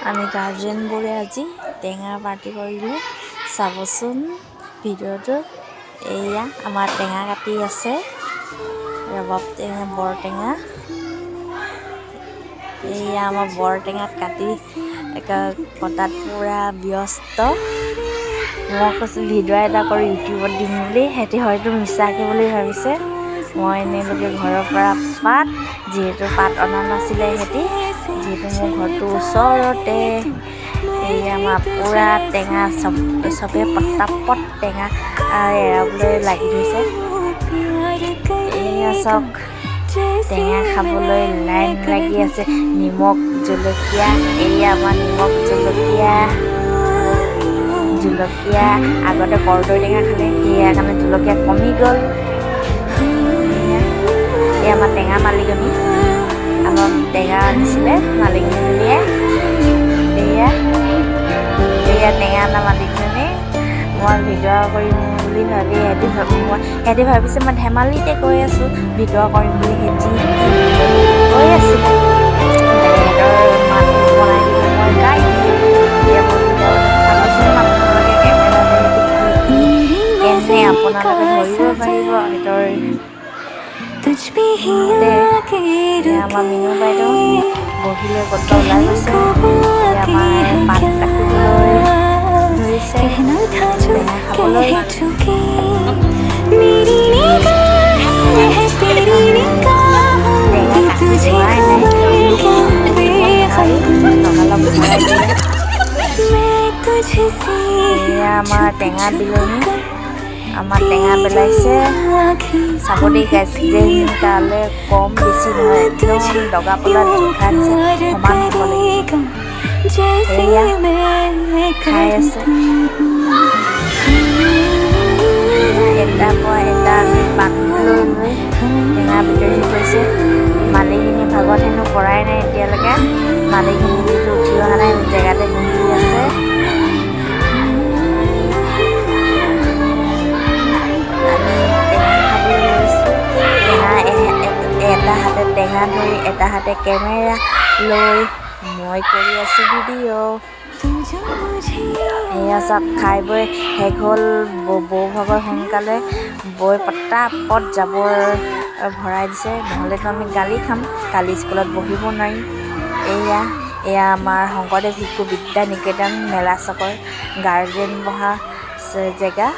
আমি গাৰ্জেনবোৰে আজি টেঙা পাৰ্টি কৰিলোঁ। চাবচোন ভিডিঅ'টো। এয়া আমাৰ টেঙা কাটি আছে, ৰবাব টেঙা, বৰটেঙা। এয়া আমাৰ বৰটেঙাত কাটি কটাত পূৰা ব্যস্ত। মই কৈছোঁ ভিডিঅ' এটা কৰি ইউটিউবত দিম বুলি, সিহঁতি হয়তো মিছাকৈ বুলি ভাবিছে। মই এনেলৈকে ঘৰৰ পৰা পাত, যিহেতু পাত অনা নাছিলে সিহঁতি, যিহেতু মোৰ ঘৰটো ওচৰতে। এই আমাৰ পূৰা টেঙা চবে পটাপট টেঙা এৰাবলৈ লাগি ধৰিছে। এয়া চাওক, টেঙা খাবলৈ লাইন লাগি আছে। নিমখ জলকীয়া, এয়া আমাৰ নিমখ জলকীয়া। আগতে কৰ্দৈ টেঙা খালে, সেয়া কাৰণে জলকীয়া কমি গ'ল। এয়া আমাৰ টেঙা মালিকনী, আমাৰ টেঙা আনিছিলে মালিকনীজনীয়ে। এয়া টেঙা অনা মালিকজনী। মই ভিডিঅ' কৰিম বুলি ভাবি সিহঁতি ভাবিছে মই ধেমালিতে কৈ আছোঁ ভিডিঅ' কৰিম বুলি। সিহঁতি কৈ আছিলে সিহঁতৰ মাত বনাই দিলোঁ মই গাই দিলোঁ। এতিয়া মই ভিডিঅ' চাবচোন আপোনালোকে কেমেৰাতে কেনে আপোনালোকে ধৰিব পাৰিব সিহঁতৰ। আমাৰ মিনু বাইদেউ বহিলৈ ক'ত ওলাই গৈছে। আমাৰ পাত কাটিবলৈ ধৰিছে, টেঙা খাবলৈ। টেঙা কাটি হোৱাই নাই, লগালগ ভৰাই দিলে। এয়া আমাৰ টেঙা বিলনী, আমাৰ টেঙা পেলাইছে। চাব দেই গাইছ, তালে কম বেছি নহয়, একদম দগা পলাত জোখা দিছে, সমান হ'ব লাগিব। এয়া খাই আছে, এটা পৰা এটা আমি পাত লৈ টেঙা বুটলি থৈছে। মালিকখিনি ভাগত হেনো কৰাই নাই এতিয়ালৈকে। মালিকখিনি যিটো উঠি অহা নাই, জেগাতে বহি আছে। আমি টেঙা খাবলৈ লৈছোঁ। এটা হাতে টেঙা ধৰি এটা হাতে কেমেৰা লৈ মই কৰি আছোঁ ভিডিঅ'। এয়া চাওক, খাই বৈ শেষ হ'ল। বৌ ভাগৰ সোনকালে বৈ পটাপট জাবৰ ভৰাই দিছে, নহ'লেতো আমি গালি খাম, কালি স্কুলত বহিব নোৱাৰিম। এয়া আমাৰ শংকৰদেৱ শিশু বিদ্যা নিকেতন মেলা চকৰ গাৰ্জেন বহা জেগা।